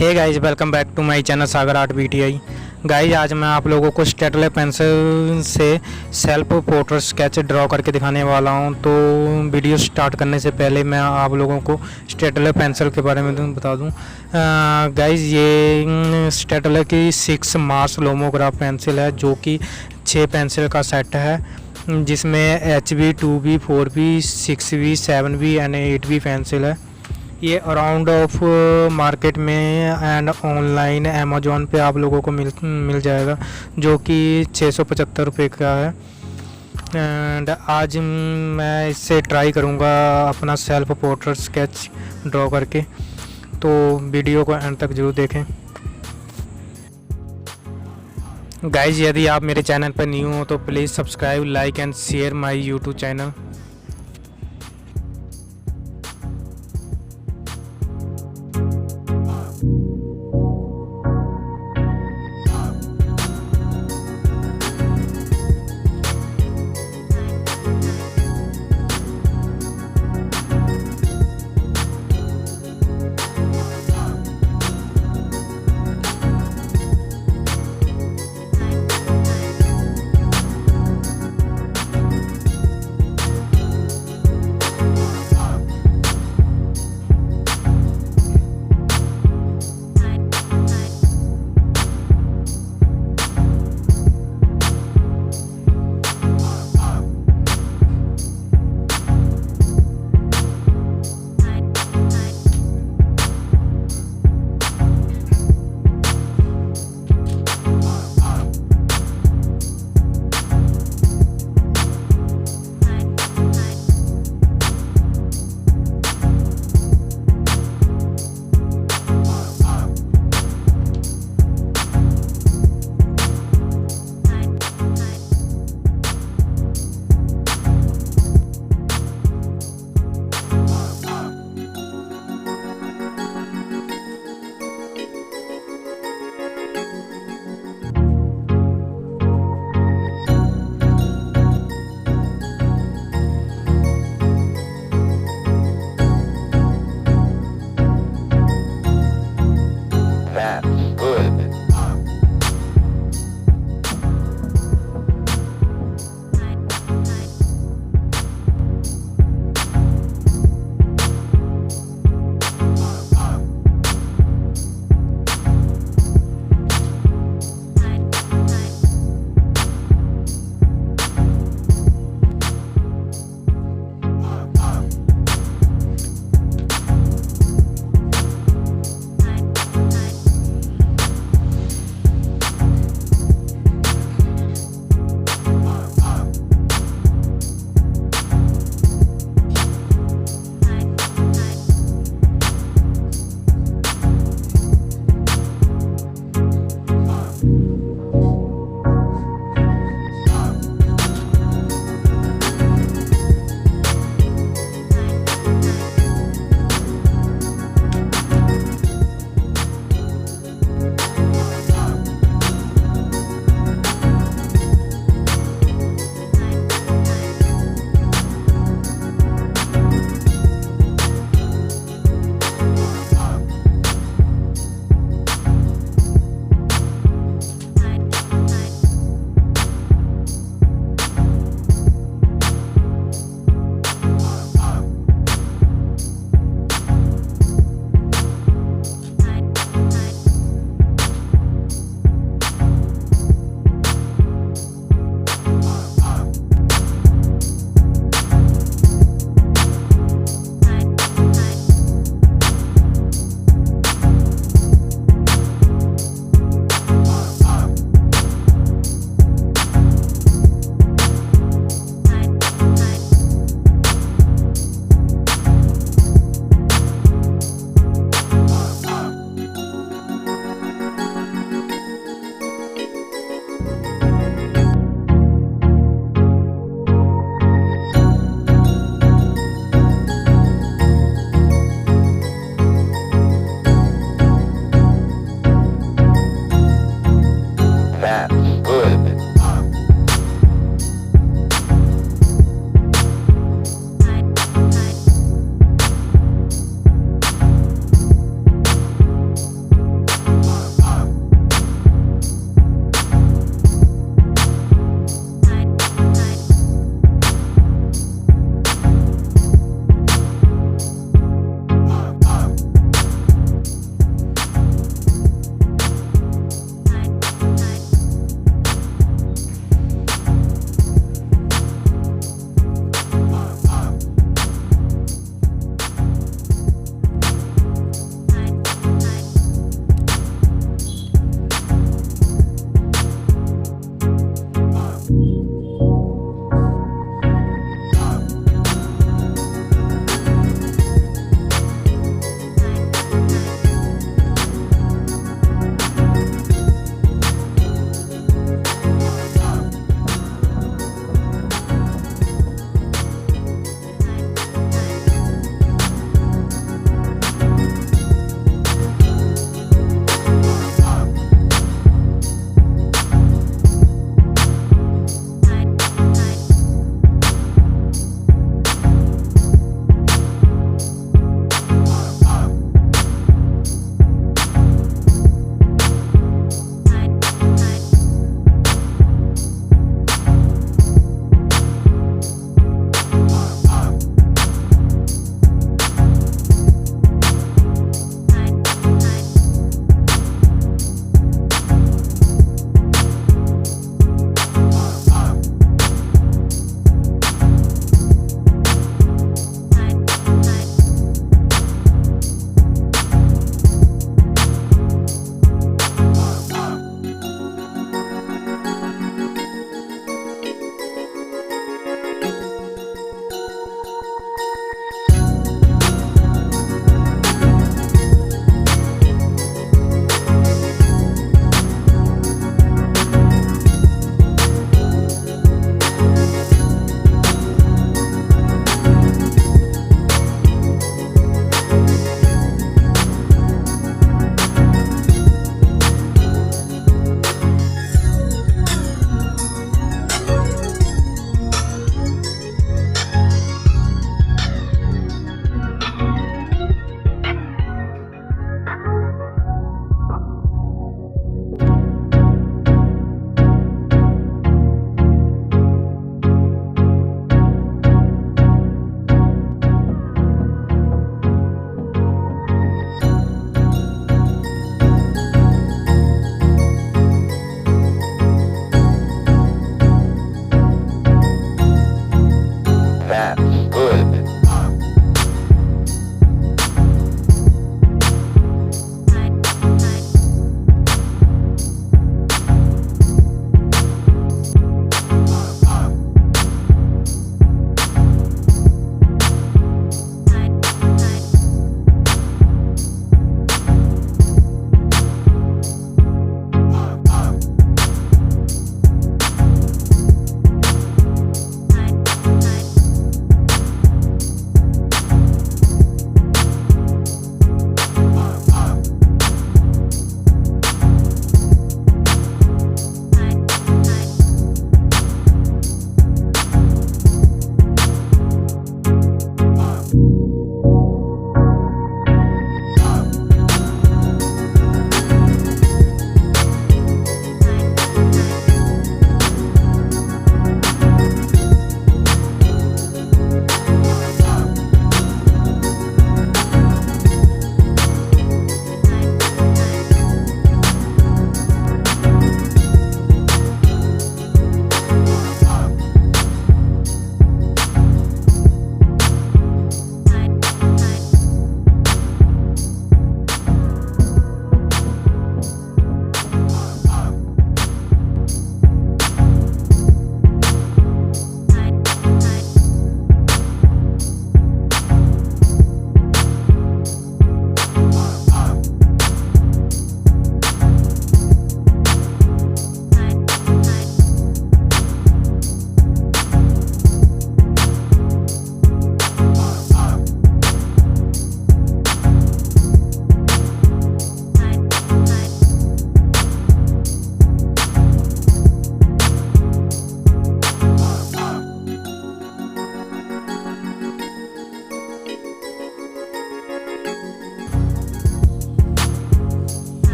Hey guys, welcome back to my channel Sagar art BTI. Guys, आज मैं आप लोगों को स्टेडलर पेंसिल से सेल्फ पोर्ट्रेट स्केच ड्रॉ करके दिखाने वाला हूं। तो वीडियो स्टार्ट करने से पहले मैं आप लोगों को स्टेडलर पेंसिल के बारे में बता दूं। गाइस, ये स्टेडलर की 6 मार्स लोमोग्राफ पेंसिल है, जो कि 6 पेंसिल का सेट है, जिसमें HB, 2B, 4B, 6B, 7B and 8B pencil है। ये अराउंड ऑफ मार्केट में एंड ऑनलाइन अमेज़ॉन पे आप लोगों को मिल जाएगा, जो कि 675 रुपये का है। एंड आज मैं इससे ट्राई करूँगा अपना सेल्फ पोर्ट्रेट स्केच ड्रॉ करके, तो वीडियो को एंड तक ज़रूर देखें। गाइज, यदि आप मेरे चैनल पर न्यू हो तो please subscribe, like and share my YouTube channel.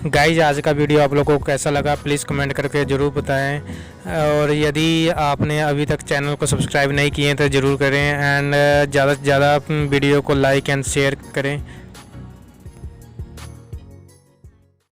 Guys आज का वीडियो आप लोगों को कैसा लगा प्लीज़ कमेंट करके ज़रूर बताएं, और यदि आपने अभी तक चैनल को सब्सक्राइब नहीं किए तो ज़रूर करें, एंड ज़्यादा से ज़्यादा वीडियो को लाइक एंड शेयर करें।